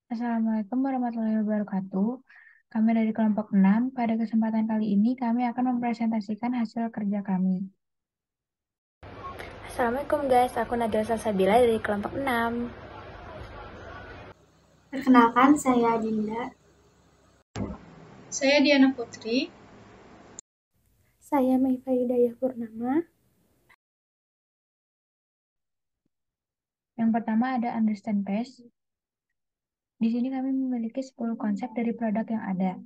Assalamualaikum warahmatullahi wabarakatuh. Kami dari kelompok 6. Pada kesempatan kali ini kami akan mempresentasikan hasil kerja kami. Assalamualaikum guys, aku Najwa Salsabila dari kelompok 6. Perkenalkan, saya Dinda. Saya Diana Putri. Saya Maifa Hidayah Purnama. Yang pertama ada understand page. Di sini kami memiliki 10 konsep dari produk yang ada.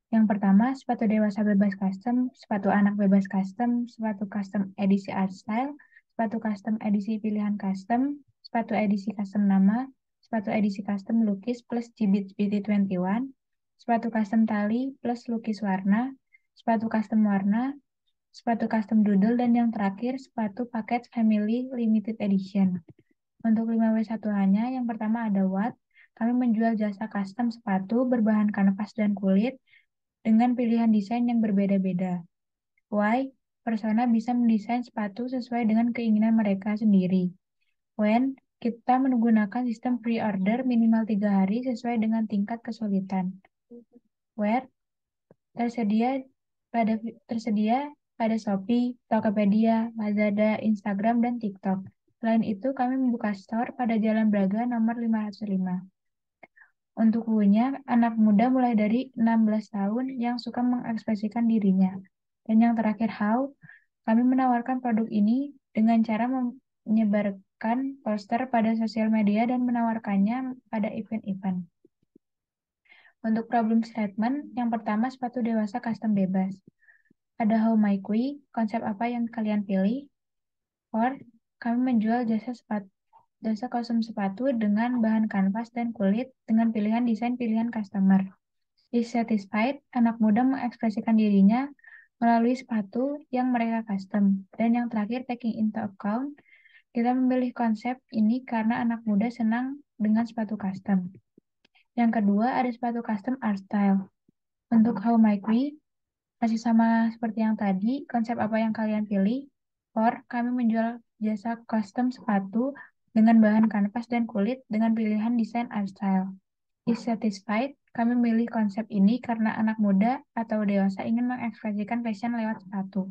Yang pertama, sepatu dewasa bebas custom, sepatu anak bebas custom, sepatu custom edisi art style, sepatu custom edisi pilihan custom, sepatu edisi custom nama, sepatu edisi custom lukis plus Jibit BT21, sepatu custom tali plus lukis warna, sepatu custom warna, sepatu custom doodle, dan yang terakhir sepatu paket family limited edition. Untuk 5W1H-nya, yang pertama ada Watt. Kami menjual jasa custom sepatu berbahan kanvas dan kulit dengan pilihan desain yang berbeda-beda. Why? Persona bisa mendesain sepatu sesuai dengan keinginan mereka sendiri. When? Kita menggunakan sistem pre-order minimal 3 hari sesuai dengan tingkat kesulitan. Where? Tersedia pada Shopee, Tokopedia, Lazada, Instagram, dan TikTok. Selain itu, kami membuka store pada Jalan Braga nomor 505. Untuk woonya, anak muda mulai dari 16 tahun yang suka mengekspresikan dirinya. Dan yang terakhir, how? Kami menawarkan produk ini dengan cara menyebarkan poster pada sosial media dan menawarkannya pada event-event. Untuk problem statement, yang pertama sepatu dewasa custom bebas. Ada how my kui, konsep apa yang kalian pilih? Or, kami menjual jasa kostum sepatu dengan bahan kanvas dan kulit dengan pilihan desain pilihan customer. Is satisfied, anak muda mengekspresikan dirinya melalui sepatu yang mereka custom. Dan yang terakhir, taking into account, kita memilih konsep ini karena anak muda senang dengan sepatu custom. Yang kedua, ada sepatu custom art style. Untuk how my kui, masih sama seperti yang tadi, konsep apa yang kalian pilih? Or, kami menjual jasa custom sepatu dengan bahan kanvas dan kulit dengan pilihan desain art style. Is satisfied, kami memilih konsep ini karena anak muda atau dewasa ingin mengekspresikan fashion lewat sepatu.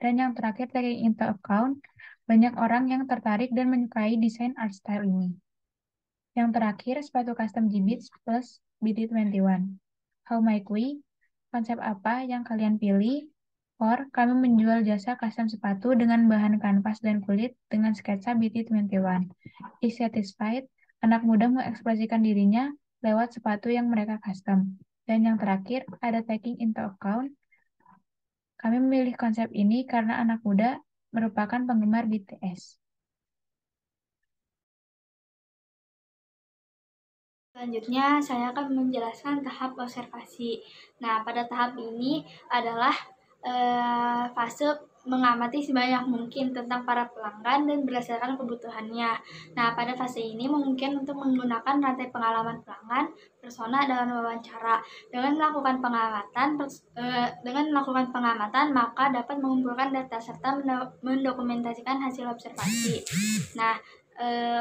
Dan yang terakhir, taking into account, banyak orang yang tertarik dan menyukai desain art style ini. Yang terakhir, sepatu custom Jibit plus BT21. How my kui, konsep apa yang kalian pilih? Or, kami menjual jasa custom sepatu dengan bahan kanvas dan kulit dengan sketsa BT21. Is satisfied, anak muda mengekspresikan dirinya lewat sepatu yang mereka custom. Dan yang terakhir, ada taking into account. Kami memilih konsep ini karena anak muda merupakan penggemar BTS. Selanjutnya, saya akan menjelaskan tahap observasi. Nah, pada tahap ini adalah fase mengamati sebanyak mungkin tentang para pelanggan dan berdasarkan kebutuhannya. Nah, pada fase ini memungkinkan untuk menggunakan rantai pengalaman pelanggan, persona dalam wawancara. Dengan melakukan pengamatan, maka dapat mengumpulkan data serta mendokumentasikan hasil observasi. Nah,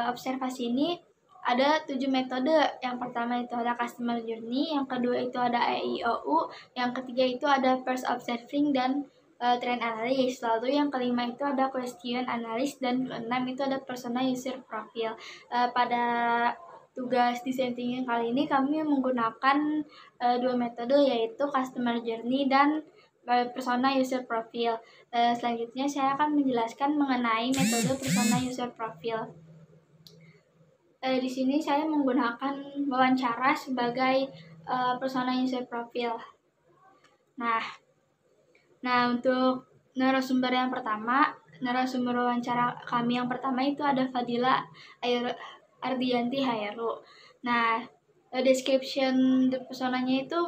observasi ini ada 7 metode. Yang pertama itu ada customer journey, yang kedua itu ada EIOU, yang ketiga itu ada first observing dan trend analysis. Lalu yang kelima itu ada question analysis dan keenam itu ada persona user profile. Pada tugas design thinking kali ini kami menggunakan 2 metode, yaitu customer journey dan persona user profile. Selanjutnya saya akan menjelaskan mengenai metode persona user profile. Di sini saya menggunakan wawancara sebagai persona user profile. Nah, untuk narasumber wawancara kami yang pertama itu ada Fadila Ardianti Hayaru. Nah, description personanya itu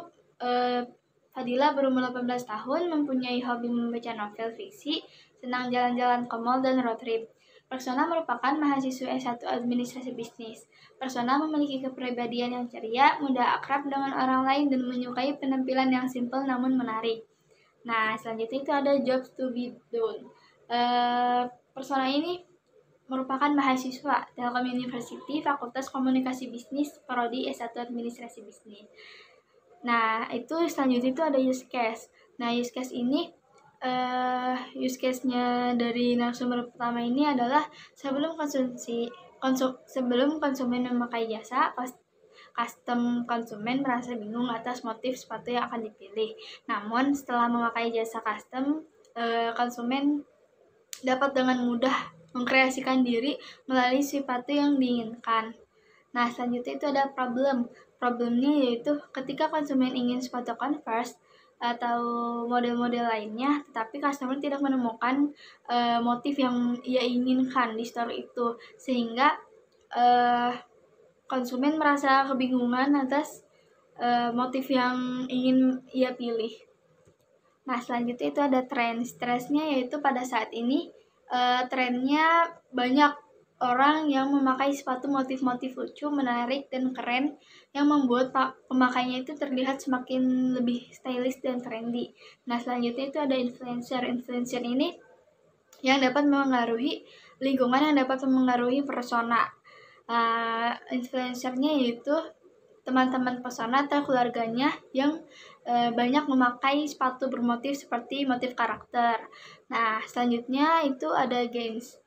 Fadila berumur 18 tahun, mempunyai hobi membaca novel fiksi, senang jalan-jalan ke mall dan road trip. Persona merupakan mahasiswa S1 Administrasi Bisnis. Persona memiliki kepribadian yang ceria, mudah akrab dengan orang lain, dan menyukai penampilan yang simpel namun menarik. Nah, selanjutnya itu ada jobs to be done. Persona ini merupakan mahasiswa Telkom University Fakultas Komunikasi Bisnis Prodi S1 Administrasi Bisnis. Nah, itu selanjutnya itu ada use case. Nah, use case ini use case-nya dari narasumber pertama ini adalah sebelum konsumen memakai jasa, custom konsumen merasa bingung atas motif sepatu yang akan dipilih. Namun, setelah memakai jasa custom, konsumen dapat dengan mudah mengkreasikan diri melalui sepatu yang diinginkan. Nah, selanjutnya itu ada problem. Problemnya yaitu ketika konsumen ingin sepatu Converse atau model-model lainnya, tetapi customer tidak menemukan motif yang ia inginkan di store itu, sehingga konsumen merasa kebingungan atas motif yang ingin ia pilih. Nah, selanjutnya itu ada tren. Stresnya yaitu pada saat ini trennya banyak orang yang memakai sepatu motif-motif lucu, menarik, dan keren yang membuat pemakainya itu terlihat semakin lebih stylish dan trendy. Nah, selanjutnya itu ada influencer. Influencer ini yang dapat mempengaruhi lingkungan, yang dapat mempengaruhi persona. Influencernya yaitu teman-teman persona atau keluarganya yang banyak memakai sepatu bermotif seperti motif karakter. Nah, selanjutnya itu ada gains.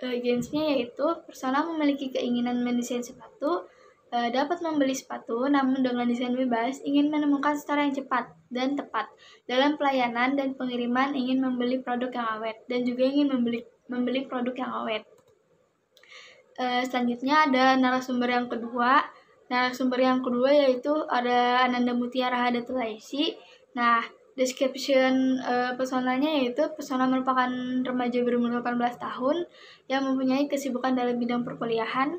Gains-nya yaitu persona memiliki keinginan mendesain sepatu, dapat membeli sepatu, namun dengan desain bebas, ingin menemukan store yang cepat dan tepat dalam pelayanan dan pengiriman, ingin membeli produk yang awet, dan juga ingin membeli produk yang awet. Selanjutnya ada narasumber yang kedua. Narasumber yang kedua yaitu ada Ananda Mutiara Hadatulaisi. Nah, description personanya yaitu persona merupakan remaja berumur 18 tahun yang mempunyai kesibukan dalam bidang perkuliahan,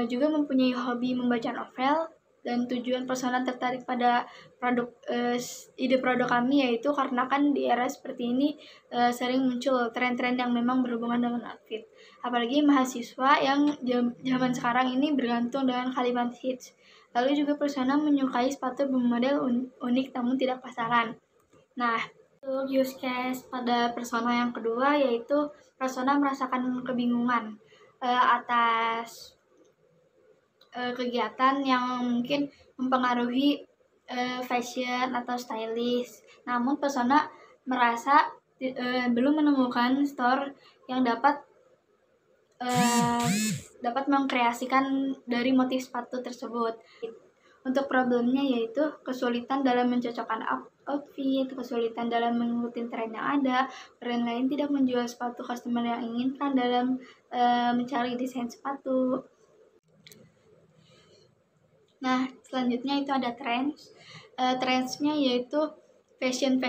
juga mempunyai hobi membaca novel, dan tujuan persona tertarik pada ide produk kami yaitu karena kan di era seperti ini sering muncul tren-tren yang memang berhubungan dengan outfit. Apalagi mahasiswa yang zaman sekarang ini bergantung dengan kalimat hits. Lalu juga persona menyukai sepatu bermodel unik namun tidak pasaran. Nah, untuk use case pada persona yang kedua yaitu persona merasakan kebingungan atas kegiatan yang mungkin mempengaruhi fashion atau stylish. Namun persona merasa belum menemukan store yang dapat mengkreasikan dari motif sepatu tersebut. Untuk problemnya yaitu kesulitan dalam mencocokkan outfit, kesulitan dalam mengikuti tren yang ada, brand lain tidak menjual sepatu customer yang inginkan dalam mencari desain sepatu. Nah, selanjutnya itu ada trends. Trendsnya yaitu fashion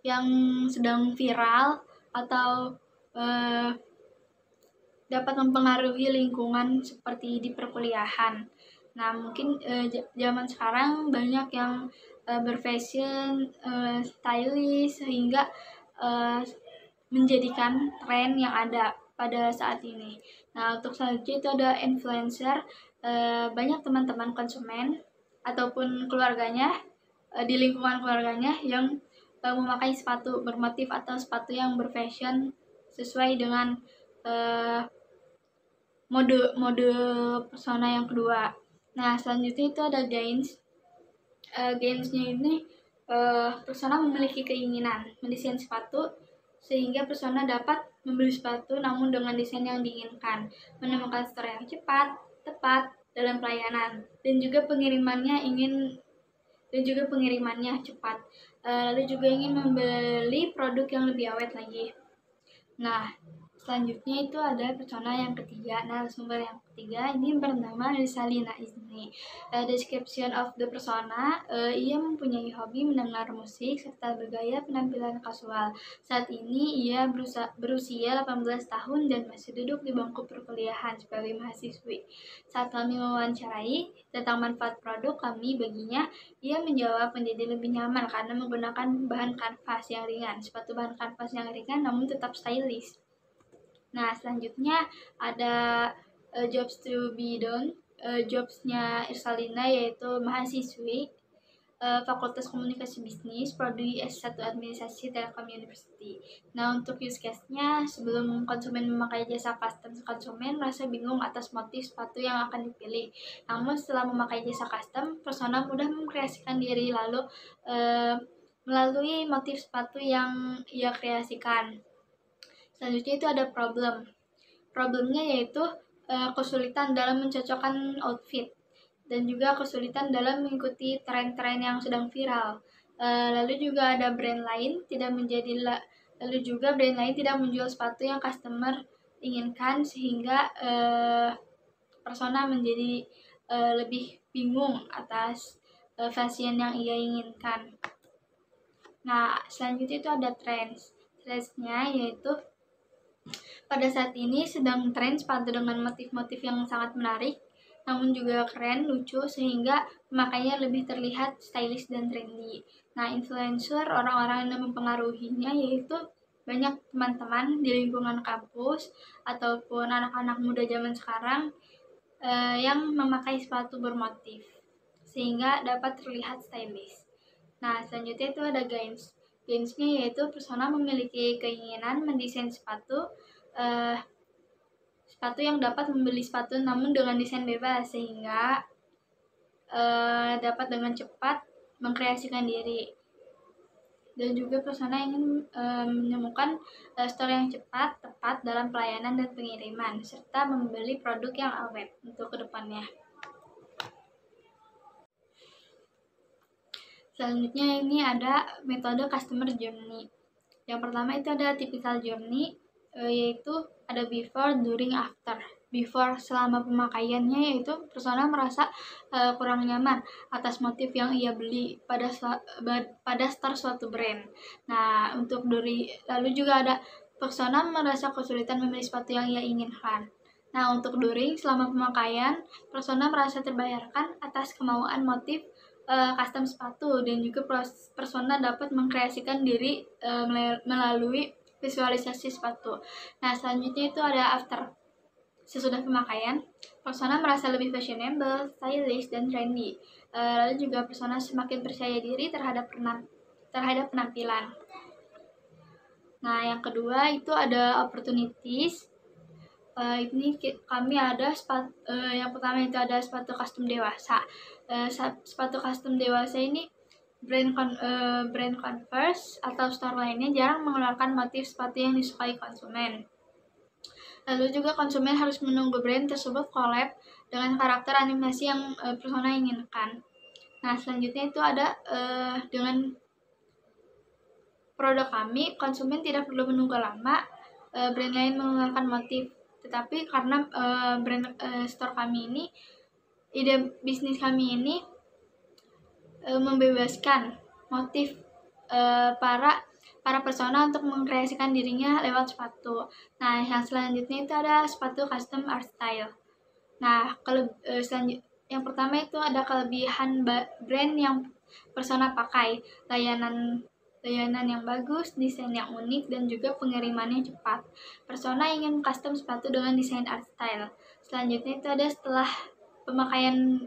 yang sedang viral atau dapat mempengaruhi lingkungan seperti di perkuliahan. Nah, mungkin zaman sekarang banyak yang berfashion stylish sehingga menjadikan tren yang ada pada saat ini. Nah, untuk selanjutnya itu ada influencer. Banyak teman-teman konsumen ataupun keluarganya di lingkungan keluarganya yang memakai sepatu bermotif atau sepatu yang berfashion sesuai dengan mode persona yang kedua. Nah, selanjutnya itu ada gains. Gainsnya ini persona memiliki keinginan mendesain sepatu sehingga persona dapat membeli sepatu namun dengan desain yang diinginkan, menemukan store yang cepat, tepat dalam pelayanan, dan juga pengirimannya cepat. Lalu juga ingin membeli produk yang lebih awet lagi. Nah, selanjutnya itu ada persona yang ketiga. Narasumber yang ketiga ini bernama Risalina Izni. Description of the persona, ia mempunyai hobi mendengar musik serta bergaya penampilan kasual. Saat ini ia berusia 18 tahun dan masih duduk di bangku perkuliahan sebagai mahasiswi. Saat kami mewawancarai tentang manfaat produk kami baginya, ia menjawab menjadi lebih nyaman karena menggunakan bahan kanvas yang ringan. Sepatu bahan kanvas yang ringan namun tetap stylish. Nah, selanjutnya ada jobs to be done. Jobsnya Irsalina yaitu mahasiswi Fakultas Komunikasi Bisnis, Prodi S1 Administrasi Telkom University. Nah, untuk use case-nya, sebelum konsumen memakai jasa custom, konsumen merasa bingung atas motif sepatu yang akan dipilih. Namun, setelah memakai jasa custom, persona mudah mengkreasikan diri lalu melalui motif sepatu yang ia kreasikan. Selanjutnya itu ada problem. Problemnya yaitu kesulitan dalam mencocokkan outfit dan juga kesulitan dalam mengikuti tren-tren yang sedang viral. Lalu juga ada brand lain tidak menjual sepatu yang customer inginkan sehingga persona menjadi lebih bingung atas fashion yang ia inginkan. Nah, selanjutnya itu ada trends. Trendsnya yaitu pada saat ini sedang tren sepatu dengan motif-motif yang sangat menarik, namun juga keren, lucu, sehingga pemakainya lebih terlihat stylish dan trendy. Nah, influencer, orang-orang yang mempengaruhinya yaitu banyak teman-teman di lingkungan kampus ataupun anak-anak muda zaman sekarang yang memakai sepatu bermotif, sehingga dapat terlihat stylish. Nah, selanjutnya itu ada gains. Gainsnya yaitu persona memiliki keinginan mendesain sepatu yang dapat membeli sepatu namun dengan desain bebas sehingga dapat dengan cepat mengkreasikan diri. Dan juga persona ingin menemukan store yang cepat, tepat dalam pelayanan dan pengiriman, serta membeli produk yang awet untuk kedepannya. Selanjutnya ini ada metode customer journey. Yang pertama itu ada typical journey, yaitu ada before, during, after. Before, selama pemakaiannya, yaitu persona merasa kurang nyaman atas motif yang ia beli pada store suatu brand. Nah, untuk lalu juga ada persona merasa kesulitan memilih sepatu yang ia inginkan. Nah, untuk during, selama pemakaian, persona merasa terbayarkan atas kemauan motif custom sepatu, dan juga persona dapat mengkreasikan diri melalui visualisasi sepatu. Nah, selanjutnya itu ada after. Sesudah pemakaian, persona merasa lebih fashionable, stylish, dan trendy. Lalu juga persona semakin percaya diri terhadap penampilan. Nah, yang kedua itu ada opportunities. Ini kami ada yang pertama itu ada sepatu custom dewasa. Sepatu custom dewasa ini brand Converse atau store lainnya jarang mengeluarkan motif sepatu yang disukai konsumen. Lalu juga konsumen harus menunggu brand tersebut collab dengan karakter animasi yang persona inginkan. Nah, selanjutnya itu ada dengan produk kami, konsumen tidak perlu menunggu lama brand lain mengeluarkan motif. Tetapi karena store kami ini, ide bisnis kami ini membebaskan motif para persona untuk mengkreasikan dirinya lewat sepatu. Nah, yang selanjutnya itu ada sepatu custom art style. Nah, yang pertama itu ada kelebihan brand yang persona pakai, layanan yang bagus, desain yang unik, dan juga pengirimannya cepat. Persona ingin custom sepatu dengan desain art style. Selanjutnya itu ada setelah pemakaian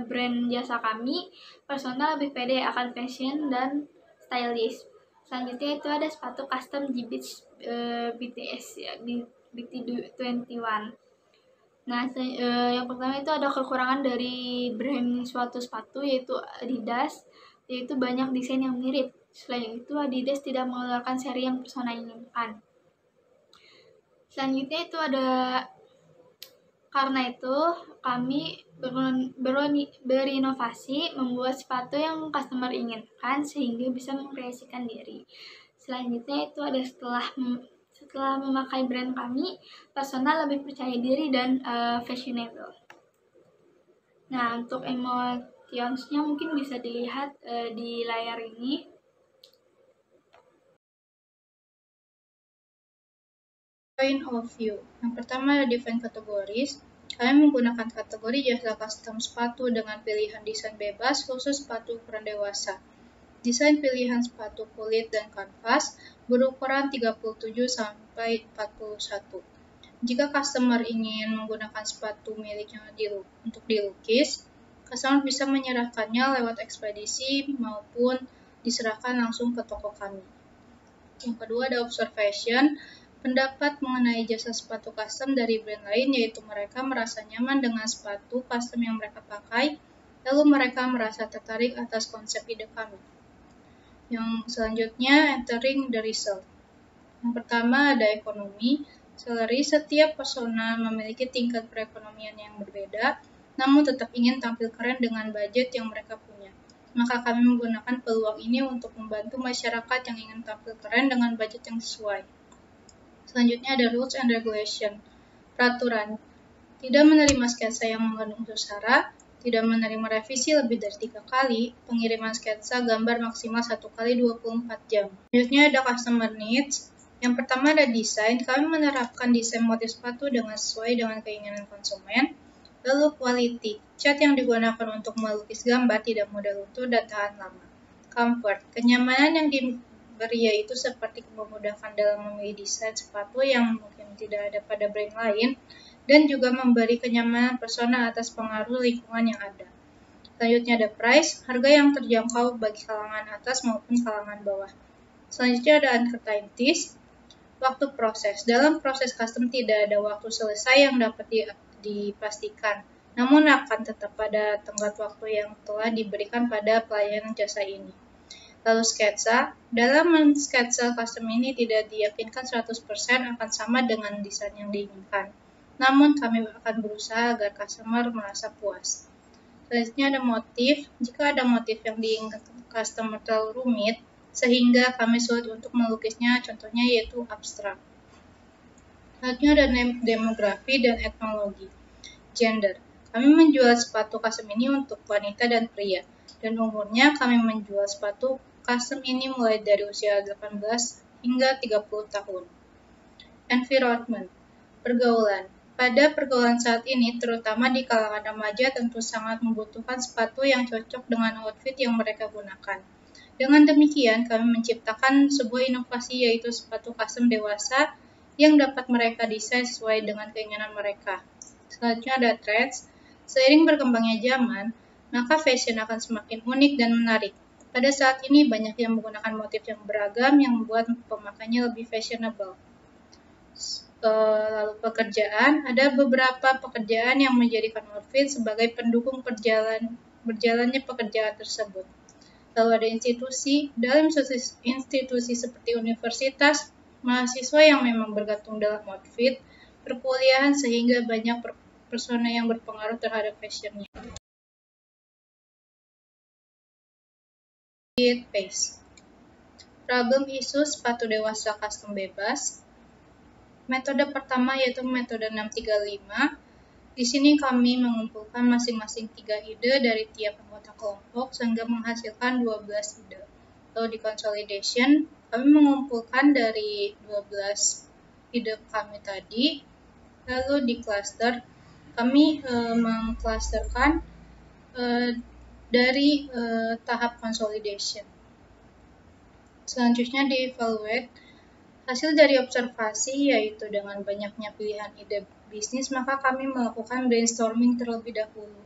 brand jasa kami, persona lebih pede akan fashion dan stylish. Selanjutnya itu ada sepatu custom G-Beats BTS ya, BT21. Nah, yang pertama itu ada kekurangan dari brand suatu sepatu yaitu Adidas, yaitu banyak desain yang mirip. Selain itu, Adidas tidak mengeluarkan seri yang persona inginkan. Selanjutnya itu ada, karena itu kami berinovasi membuat sepatu yang customer inginkan sehingga bisa mengkreasikan diri. Selanjutnya itu ada setelah memakai brand kami, persona lebih percaya diri dan fashionable. Nah, untuk emotionsnya mungkin bisa dilihat di layar ini. Point of view. Yang pertama ada define categories. Kami menggunakan kategori jasa custom sepatu dengan pilihan desain bebas khusus sepatu ukuran dewasa. Desain pilihan sepatu kulit dan kanvas berukuran 37 sampai 41. Jika customer ingin menggunakan sepatu miliknya untuk dilukis, Customer bisa menyerahkannya lewat ekspedisi maupun diserahkan langsung ke toko kami. Yang kedua ada observation, pendapat mengenai jasa sepatu custom dari brand lain, yaitu mereka merasa nyaman dengan sepatu custom yang mereka pakai, lalu mereka merasa tertarik atas konsep ide kami. Yang selanjutnya, entering the result. Yang pertama ada ekonomi. Setiap persona memiliki tingkat perekonomian yang berbeda, namun tetap ingin tampil keren dengan budget yang mereka punya. Maka kami menggunakan peluang ini untuk membantu masyarakat yang ingin tampil keren dengan budget yang sesuai. Selanjutnya ada rules and regulation. Peraturan. Tidak menerima sketsa yang mengandung unsur sara, tidak menerima revisi lebih dari 3 kali, pengiriman sketsa gambar maksimal 1 kali 24 jam. Selanjutnya ada customer needs. Yang pertama ada desain. Kami menerapkan desain motif sepatu dengan sesuai dengan keinginan konsumen. Lalu quality. Cat yang digunakan untuk melukis gambar tidak mudah luntur dan tahan lama. Comfort. Kenyamanan yang diberi yaitu seperti memudahkan dalam memilih desain sepatu yang mungkin tidak ada pada brand lain, dan juga memberi kenyamanan persona atas pengaruh lingkungan yang ada. Selanjutnya ada price, harga yang terjangkau bagi kalangan atas maupun kalangan bawah. Selanjutnya ada uncertainties, waktu proses. Dalam proses custom tidak ada waktu selesai yang dapat dipastikan, namun akan tetap pada tenggat waktu yang telah diberikan pada pelayanan jasa ini. Lalu sketsa, dalam men-sketsa custom ini tidak diyakinkan 100% akan sama dengan desain yang diinginkan. Namun kami akan berusaha agar customer merasa puas. Selanjutnya ada motif. Jika ada motif yang diinginkan customer terlalu rumit, sehingga kami sulit untuk melukisnya, contohnya yaitu abstrak. Selanjutnya ada demografi dan etnologi. Gender. Kami menjual sepatu custom ini untuk wanita dan pria, dan umurnya kami menjual sepatu custom ini mulai dari usia 18 hingga 30 tahun. Environment. Pergaulan. Pada pergaulan saat ini, terutama di kalangan remaja, tentu sangat membutuhkan sepatu yang cocok dengan outfit yang mereka gunakan. Dengan demikian, kami menciptakan sebuah inovasi yaitu sepatu custom dewasa yang dapat mereka desain sesuai dengan keinginan mereka. Selanjutnya ada trends. Seiring berkembangnya zaman, maka fashion akan semakin unik dan menarik. Pada saat ini, banyak yang menggunakan motif yang beragam yang membuat pemakainya lebih fashionable. Lalu pekerjaan, ada beberapa pekerjaan yang menjadikan outfit sebagai pendukung berjalannya pekerjaan tersebut. Lalu ada institusi, dalam institusi seperti universitas, mahasiswa yang memang bergantung dalam outfit, perkuliahan sehingga banyak persona yang berpengaruh terhadap fashionnya. Pace. Problem isu sepatu dewasa custom bebas. Metode pertama yaitu metode 635. Di sini kami mengumpulkan masing-masing 3 ide dari tiap anggota kelompok sehingga menghasilkan 12 ide. Lalu di consolidation, kami mengumpulkan dari 12 ide kami tadi. Lalu di cluster, kami mengclusterkan dari tahap consolidation. Selanjutnya di evaluate. Hasil dari observasi yaitu dengan banyaknya pilihan ide bisnis, maka kami melakukan brainstorming terlebih dahulu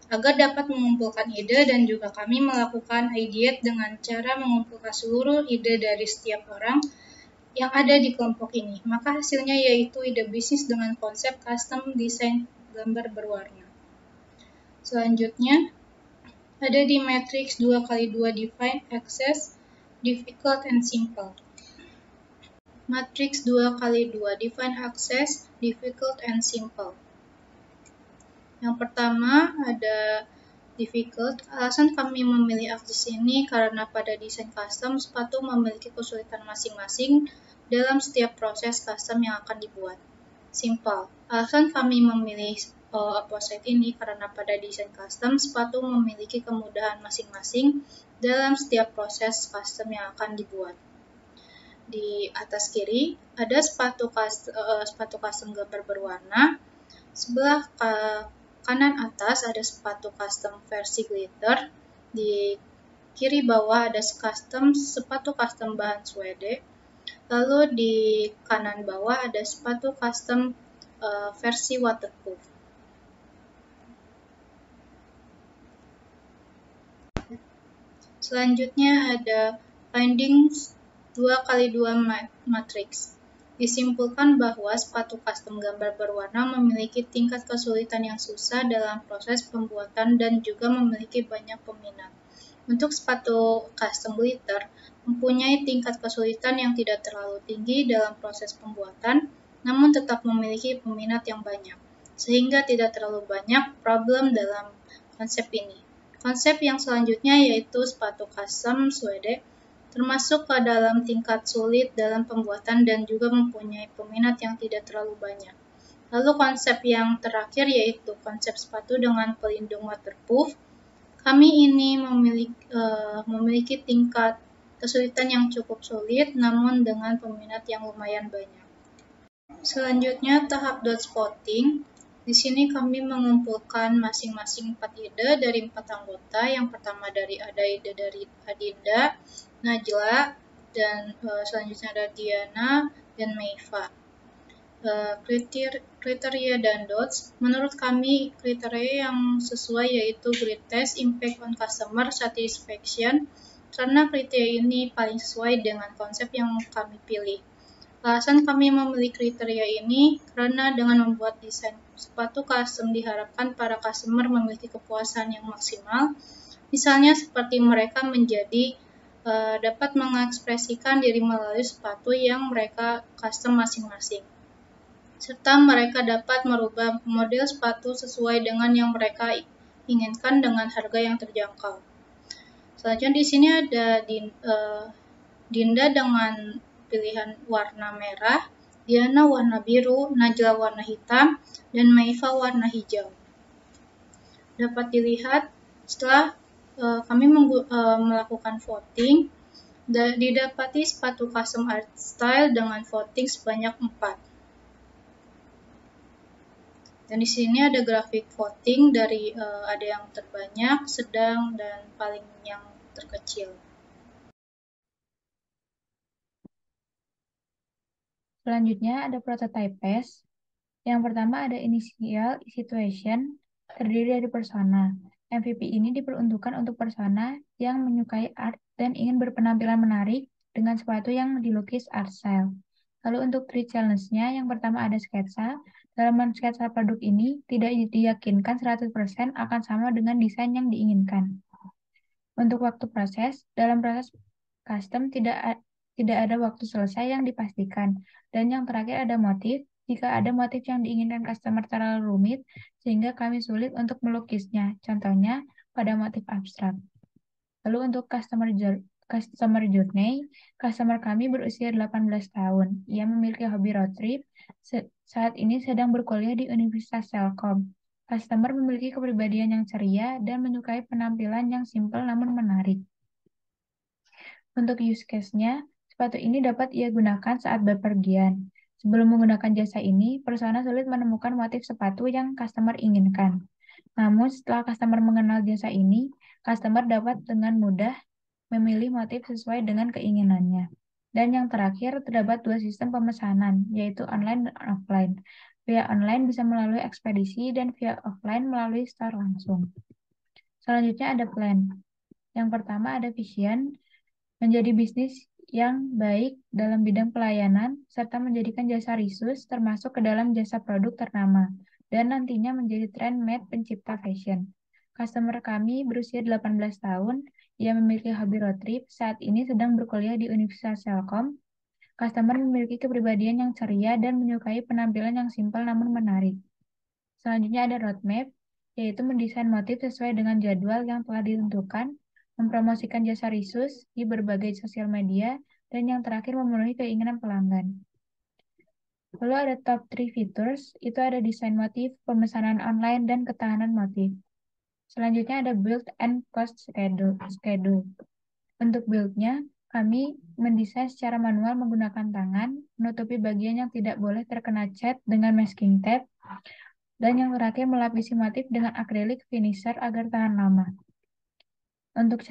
agar dapat mengumpulkan ide, dan juga kami melakukan ideate dengan cara mengumpulkan seluruh ide dari setiap orang yang ada di kelompok ini. Maka hasilnya yaitu ide bisnis dengan konsep custom desain gambar berwarna. Selanjutnya ada di matrix 2x2 define, access, difficult, and simple. Matrix 2x2, define access, difficult, and simple. Yang pertama ada difficult. Alasan kami memilih akses ini karena pada desain custom, sepatu memiliki kesulitan masing-masing dalam setiap proses custom yang akan dibuat. Simple. Alasan kami memilih opposite ini karena pada desain custom, sepatu memiliki kemudahan masing-masing dalam setiap proses custom yang akan dibuat. Di atas kiri ada sepatu custom gambar berwarna. Sebelah kanan atas ada sepatu custom versi glitter. Di kiri bawah ada sepatu custom bahan suede. Lalu di kanan bawah ada sepatu custom versi waterproof. Selanjutnya ada findings 2x2 matrix. Disimpulkan bahwa sepatu custom gambar berwarna memiliki tingkat kesulitan yang susah dalam proses pembuatan dan juga memiliki banyak peminat. Untuk sepatu custom glitter, mempunyai tingkat kesulitan yang tidak terlalu tinggi dalam proses pembuatan, namun tetap memiliki peminat yang banyak, sehingga tidak terlalu banyak problem dalam konsep ini. Konsep yang selanjutnya yaitu sepatu custom suede, termasuk ke dalam tingkat sulit dalam pembuatan dan juga mempunyai peminat yang tidak terlalu banyak. Lalu konsep yang terakhir yaitu konsep sepatu dengan pelindung waterproof. Kami ini memiliki tingkat kesulitan yang cukup sulit, namun dengan peminat yang lumayan banyak. Selanjutnya, tahap dot spotting. Di sini kami mengumpulkan masing-masing 4 ide dari 4 anggota. Yang pertama ada ide dari Adinda, Najla, dan selanjutnya ada Diana dan Meifa. Kriteria dan dots, menurut kami kriteria yang sesuai yaitu grid test, impact on customer satisfaction, karena kriteria ini paling sesuai dengan konsep yang kami pilih. Alasan kami memilih kriteria ini karena dengan membuat desain sepatu custom diharapkan para customer memiliki kepuasan yang maksimal, misalnya seperti mereka dapat mengekspresikan diri melalui sepatu yang mereka custom masing-masing, serta mereka dapat merubah model sepatu sesuai dengan yang mereka inginkan dengan harga yang terjangkau. Selanjutnya di sini ada Dinda dengan pilihan warna merah, Diana warna biru, Najla warna hitam, dan Meifa warna hijau. Dapat dilihat setelah kami melakukan voting, didapati sepatu custom art style dengan voting sebanyak 4. Dan di sini ada grafik voting dari ada yang terbanyak, sedang, dan paling yang terkecil. Selanjutnya ada prototype pass. Yang pertama ada initial situation, terdiri dari persona. MVP ini diperuntukkan untuk persona yang menyukai art dan ingin berpenampilan menarik dengan sepatu yang dilukis art style. Lalu untuk three challenge-nya, yang pertama ada sketsa. Dalam sketsa produk ini, tidak diyakinkan 100% akan sama dengan desain yang diinginkan. Untuk waktu proses, dalam proses custom tidak ada waktu selesai yang dipastikan. Dan yang terakhir ada motif. Jika ada motif yang diinginkan customer terlalu rumit, sehingga kami sulit untuk melukisnya. Contohnya pada motif abstrak. Lalu untuk customer journey, customer kami berusia 18 tahun. Ia memiliki hobi road trip. Saat ini sedang berkuliah di Universitas Telkom. Customer memiliki kepribadian yang ceria dan menyukai penampilan yang simpel namun menarik. Untuk use case-nya, sepatu ini dapat ia gunakan saat bepergian. Sebelum menggunakan jasa ini, persona sulit menemukan motif sepatu yang customer inginkan. Namun, setelah customer mengenal jasa ini, customer dapat dengan mudah memilih motif sesuai dengan keinginannya. Dan yang terakhir, terdapat 2 sistem pemesanan, yaitu online dan offline. Via online bisa melalui ekspedisi dan via offline melalui store langsung. Selanjutnya ada plan. Yang pertama ada vision, menjadi bisnis yang baik dalam bidang pelayanan, serta menjadikan jasa Risus termasuk ke dalam jasa produk ternama, dan nantinya menjadi trend-made pencipta fashion. Customer kami berusia 18 tahun, ia memiliki hobi road trip, saat ini sedang berkuliah di Universitas Telkom. Customer memiliki kepribadian yang ceria dan menyukai penampilan yang simpel namun menarik. Selanjutnya ada roadmap, yaitu mendesain motif sesuai dengan jadwal yang telah ditentukan, mempromosikan jasa Risus di berbagai sosial media, dan yang terakhir memenuhi keinginan pelanggan. Lalu ada top 3 features, itu ada desain motif, pemesanan online, dan ketahanan motif. Selanjutnya ada build and cost schedule. Untuk build-nya, kami mendesain secara manual menggunakan tangan, menutupi bagian yang tidak boleh terkena cat dengan masking tape, dan yang terakhir melapisi motif dengan akrilik finisher agar tahan lama. Untuk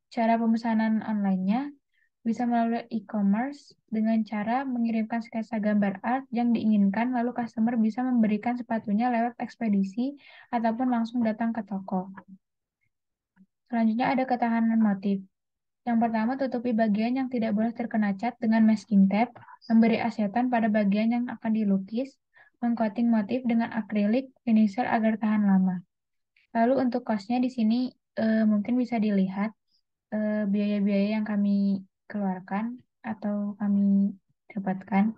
cara pemesanan online-nya, bisa melalui e-commerce dengan cara mengirimkan sketsa gambar art yang diinginkan, lalu customer bisa memberikan sepatunya lewat ekspedisi ataupun langsung datang ke toko. Selanjutnya ada ketahanan motif. Yang pertama, tutupi bagian yang tidak boleh terkena cat dengan masking tape, memberi asetan pada bagian yang akan dilukis, mengcoating motif dengan akrilik finisher agar tahan lama. Lalu untuk cost-nya di sini mungkin bisa dilihat biaya-biaya yang kami keluarkan atau kami dapatkan.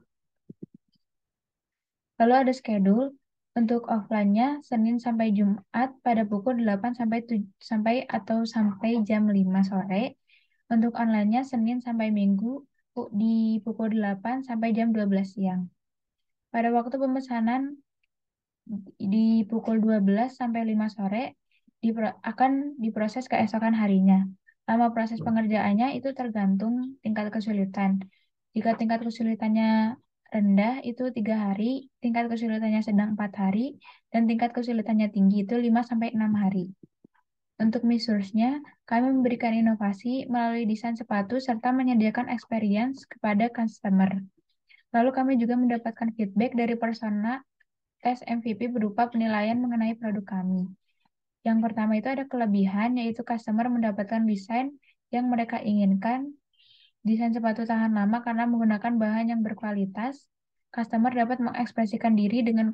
Lalu ada schedule. Untuk offline-nya Senin sampai Jumat pada pukul 8 sampai jam 5 sore. Untuk online-nya Senin sampai Minggu di pukul 8 sampai jam 12 siang. Pada waktu pemesanan di pukul 12 sampai 5 sore akan diproses keesokan harinya. Lama proses pengerjaannya itu tergantung tingkat kesulitan. Jika tingkat kesulitannya rendah itu 3 hari, tingkat kesulitannya sedang 4 hari, dan tingkat kesulitannya tinggi itu 5 sampai 6 hari. Untuk measures-nya, kami memberikan inovasi melalui desain sepatu serta menyediakan experience kepada customer. Lalu kami juga mendapatkan feedback dari persona tes MVP berupa penilaian mengenai produk kami. Yang pertama itu ada kelebihan, yaitu customer mendapatkan desain yang mereka inginkan. Desain sepatu tahan lama karena menggunakan bahan yang berkualitas. Customer dapat mengekspresikan diri dengan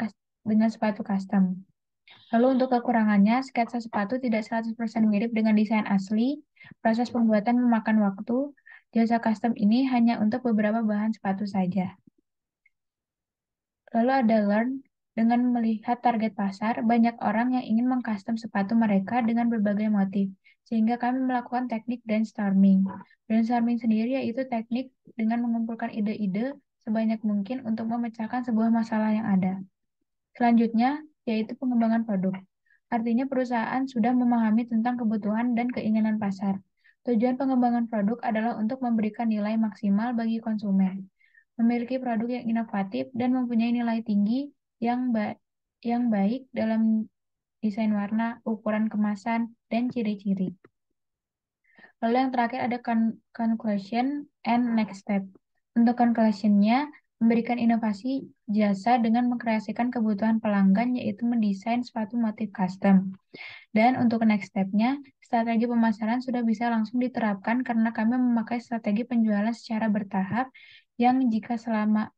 sepatu custom. Lalu untuk kekurangannya, sketsa sepatu tidak 100% mirip dengan desain asli. Proses pembuatan memakan waktu. Jasa custom ini hanya untuk beberapa bahan sepatu saja. Lalu ada learn. Dengan melihat target pasar, banyak orang yang ingin mengcustom sepatu mereka dengan berbagai motif, sehingga kami melakukan teknik brainstorming. Brainstorming sendiri yaitu teknik dengan mengumpulkan ide-ide sebanyak mungkin untuk memecahkan sebuah masalah yang ada. Selanjutnya, yaitu pengembangan produk. Artinya perusahaan sudah memahami tentang kebutuhan dan keinginan pasar. Tujuan pengembangan produk adalah untuk memberikan nilai maksimal bagi konsumen, memiliki produk yang inovatif dan mempunyai nilai tinggi yang baik dalam desain warna, ukuran kemasan, dan ciri-ciri. Lalu yang terakhir ada conclusion and next step. Untuk conclusion-nya, memberikan inovasi jasa dengan mengkreasikan kebutuhan pelanggan, yaitu mendesain sepatu motif custom. Dan untuk next step-nya, strategi pemasaran sudah bisa langsung diterapkan karena kami memakai strategi penjualan secara bertahap yang jika selama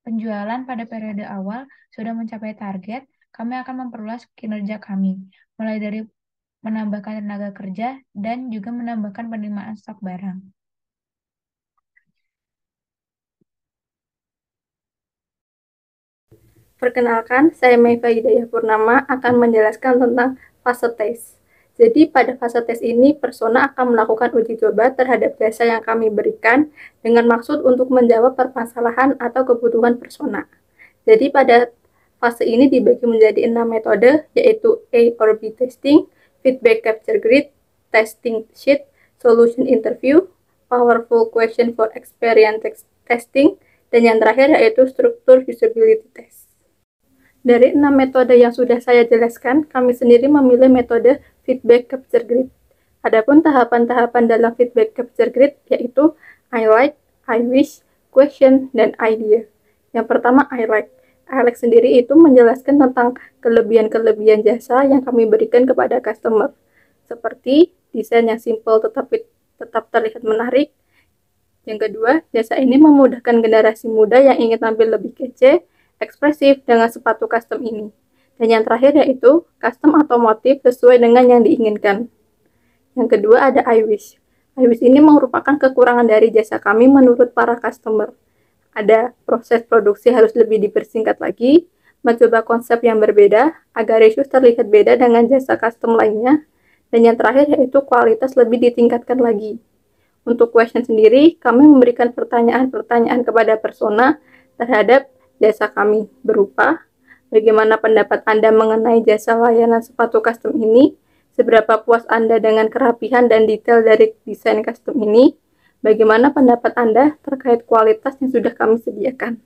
penjualan pada periode awal sudah mencapai target, kami akan memperluas kinerja kami, mulai dari menambahkan tenaga kerja dan juga menambahkan penerimaan stok barang. Perkenalkan, saya Meifa Hidayah Purnama akan menjelaskan tentang fase tes. Jadi pada fase tes ini, persona akan melakukan uji coba terhadap jasa yang kami berikan dengan maksud untuk menjawab permasalahan atau kebutuhan persona. Jadi pada fase ini dibagi menjadi 6 metode, yaitu A or B testing, feedback capture grid, testing sheet, solution interview, powerful question for experience testing, dan yang terakhir yaitu struktur usability test. Dari 6 metode yang sudah saya jelaskan, kami sendiri memilih metode feedback capture grid. Adapun tahapan-tahapan dalam feedback capture grid yaitu I like, I wish, question, dan idea. Yang pertama I like. I like sendiri itu menjelaskan tentang kelebihan-kelebihan jasa yang kami berikan kepada customer. Seperti desain yang simple tetapi tetap terlihat menarik. Yang kedua, jasa ini memudahkan generasi muda yang ingin tampil lebih kece, ekspresif dengan sepatu custom ini. Dan yang terakhir yaitu custom atau motif sesuai dengan yang diinginkan. Yang kedua ada I wish. I wish ini merupakan kekurangan dari jasa kami menurut para customer. Ada proses produksi harus lebih dipersingkat lagi, mencoba konsep yang berbeda agar issues terlihat beda dengan jasa custom lainnya. Dan yang terakhir yaitu kualitas lebih ditingkatkan lagi. Untuk question sendiri, kami memberikan pertanyaan-pertanyaan kepada persona terhadap jasa kami berupa bagaimana pendapat Anda mengenai jasa layanan sepatu custom ini, seberapa puas Anda dengan kerapihan dan detail dari desain custom ini, bagaimana pendapat Anda terkait kualitas yang sudah kami sediakan.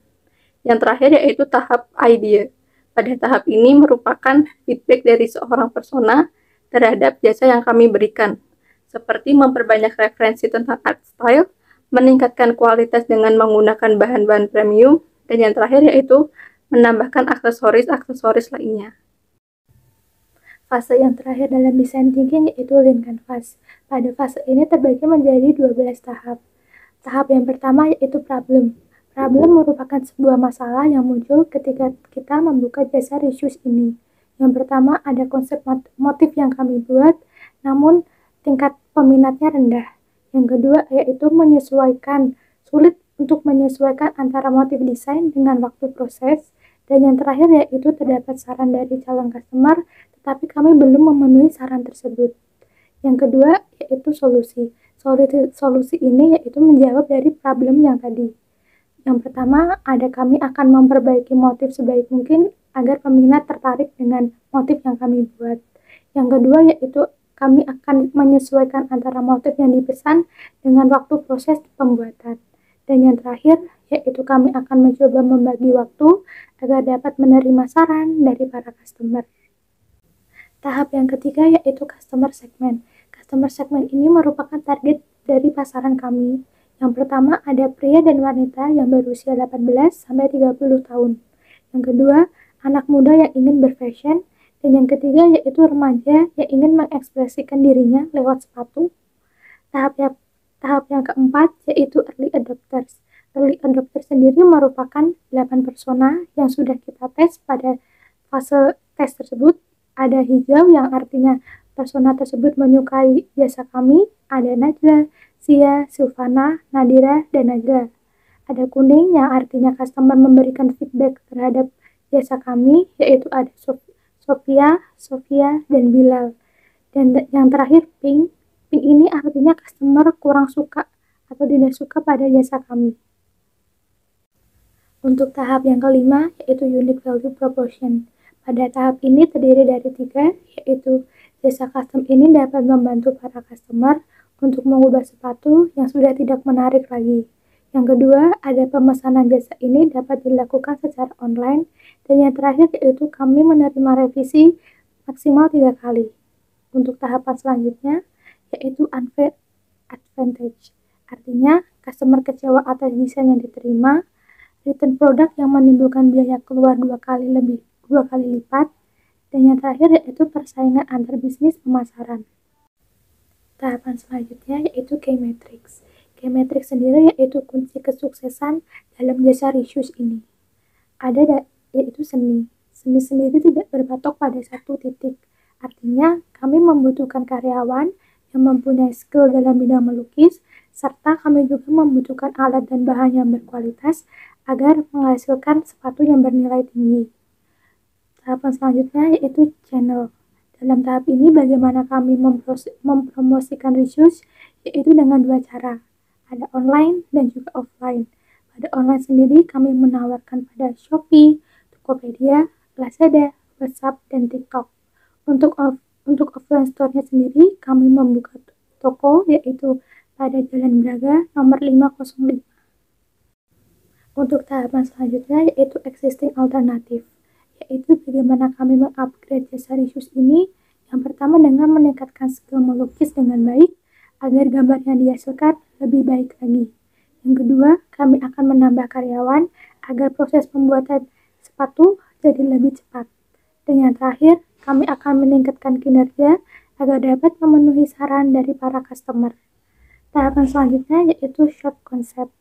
Yang terakhir yaitu tahap idea. Pada tahap ini merupakan feedback dari seorang persona terhadap jasa yang kami berikan, seperti memperbanyak referensi tentang art style, meningkatkan kualitas dengan menggunakan bahan-bahan premium, dan yang terakhir yaitu menambahkan aksesoris-aksesoris lainnya. Fase yang terakhir dalam desain thinking yaitu lean canvas. Pada fase ini terbagi menjadi 12 tahap. Tahap yang pertama yaitu problem. Problem merupakan sebuah masalah yang muncul ketika kita membuka jasa research ini. Yang pertama ada konsep motif yang kami buat, namun tingkat peminatnya rendah. Yang kedua yaitu menyesuaikan, sulit untuk menyesuaikan antara motif desain dengan waktu proses. Dan yang terakhir yaitu terdapat saran dari calon customer, tetapi kami belum memenuhi saran tersebut. Yang kedua yaitu solusi. Solusi ini yaitu menjawab dari problem yang tadi. Yang pertama, kami akan memperbaiki motif sebaik mungkin agar peminat tertarik dengan motif yang kami buat. Yang kedua yaitu kami akan menyesuaikan antara motif yang dipesan dengan waktu proses pembuatan. Dan yang terakhir yaitu kami akan mencoba membagi waktu agar dapat menerima saran dari para customer. Tahap yang ketiga yaitu customer segment. Customer segment ini merupakan target dari pasaran kami. Yang pertama ada pria dan wanita yang berusia 18 sampai 30 tahun. Yang kedua, anak muda yang ingin berfashion. Dan yang ketiga yaitu remaja yang ingin mengekspresikan dirinya lewat sepatu. Tahap yang keempat yaitu early adopters. Early adopters sendiri merupakan 8 persona yang sudah kita tes pada fase tes tersebut. Ada hijau yang artinya persona tersebut menyukai jasa kami. Ada Najla, Sia, Silvana, Nadira, dan Najla. Ada kuning yang artinya customer memberikan feedback terhadap jasa kami, yaitu ada Sofia, dan Bilal. Dan yang terakhir pink. Pink ini artinya customer kurang suka atau tidak suka pada jasa kami. Untuk tahap yang kelima yaitu unique value proposition. Pada tahap ini terdiri dari 3, yaitu jasa custom ini dapat membantu para customer untuk mengubah sepatu yang sudah tidak menarik lagi. Yang kedua, ada pemesanan jasa ini dapat dilakukan secara online. Dan yang terakhir yaitu kami menerima revisi maksimal 3 kali. Untuk tahapan selanjutnya yaitu unfair advantage. Artinya, customer kecewa atas desain yang diterima, return produk yang menimbulkan biaya keluar 2 kali lipat, dan yang terakhir yaitu persaingan antar bisnis pemasaran. Tahapan selanjutnya yaitu key metrics. Key metrics sendiri yaitu kunci kesuksesan dalam jasa research ini. Yaitu seni. Seni sendiri tidak berpatok pada satu titik. Artinya, kami membutuhkan karyawan yang mempunyai skill dalam bidang melukis, serta kami juga membutuhkan alat dan bahan yang berkualitas agar menghasilkan sepatu yang bernilai tinggi. Tahapan selanjutnya yaitu channel. Dalam tahap ini bagaimana kami mempromosikan research yaitu dengan 2 cara. Ada online dan juga offline. Pada online sendiri kami menawarkan pada Shopee, Tokopedia, Lazada, WhatsApp, dan TikTok. Untuk offline store-nya sendiri kami membuka toko yaitu pada Jalan Braga nomor 505. Untuk tahapan selanjutnya yaitu existing alternative. Yaitu bagaimana kami mengupgrade jasa research ini. Yang pertama dengan meningkatkan skill melukis dengan baik agar gambar yang dihasilkan lebih baik lagi. Yang kedua, kami akan menambah karyawan agar proses pembuatan sepatu jadi lebih cepat. Dan yang terakhir, kami akan meningkatkan kinerja agar dapat memenuhi saran dari para customer. Tahapan selanjutnya yaitu short concept.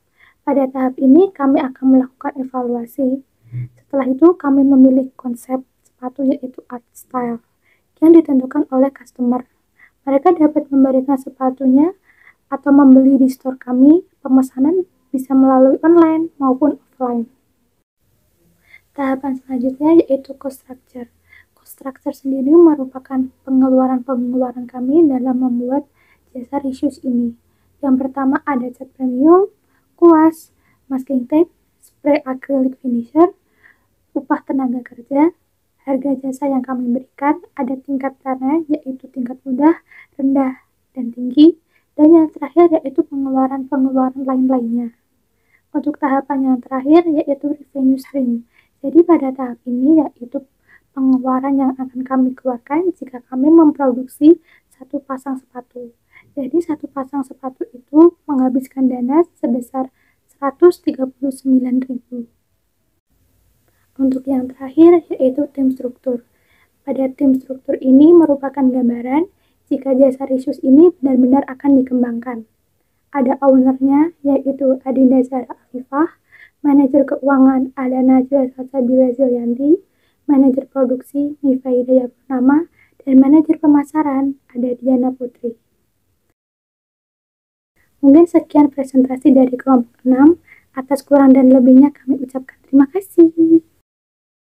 Pada tahap ini kami akan melakukan evaluasi. Setelah itu kami memilih konsep sepatu yaitu art style yang ditentukan oleh customer. Mereka dapat memberikan sepatunya atau membeli di store kami. Pemesanan bisa melalui online maupun offline. Tahapan selanjutnya yaitu cost structure. Cost structure sendiri merupakan pengeluaran kami dalam membuat jasa research ini. Yang pertama ada cat premium, kuas, masking tape, spray acrylic finisher, upah tenaga kerja, harga jasa yang kami berikan, ada tingkatannya yaitu tingkat mudah, rendah, dan tinggi, dan yang terakhir yaitu pengeluaran lain-lainnya. Untuk tahapan yang terakhir yaitu revenue stream. Jadi pada tahap ini yaitu pengeluaran yang akan kami keluarkan jika kami memproduksi satu pasang sepatu. Jadi satu pasang sepatu itu menghabiskan dana sebesar 139.000. Untuk yang terakhir yaitu tim struktur. Pada tim struktur ini merupakan gambaran jika jasa Risus ini benar-benar akan dikembangkan. Ada ownernya, yaitu Adinda Zara Afifah, manajer keuangan ada Najla Salsabila Zilyanti, manajer produksi Mifa Hidayah Purnama, dan manajer pemasaran ada Diana Putri. Mungkin sekian presentasi dari kelompok 6. Atas kurang dan lebihnya kami ucapkan terima kasih.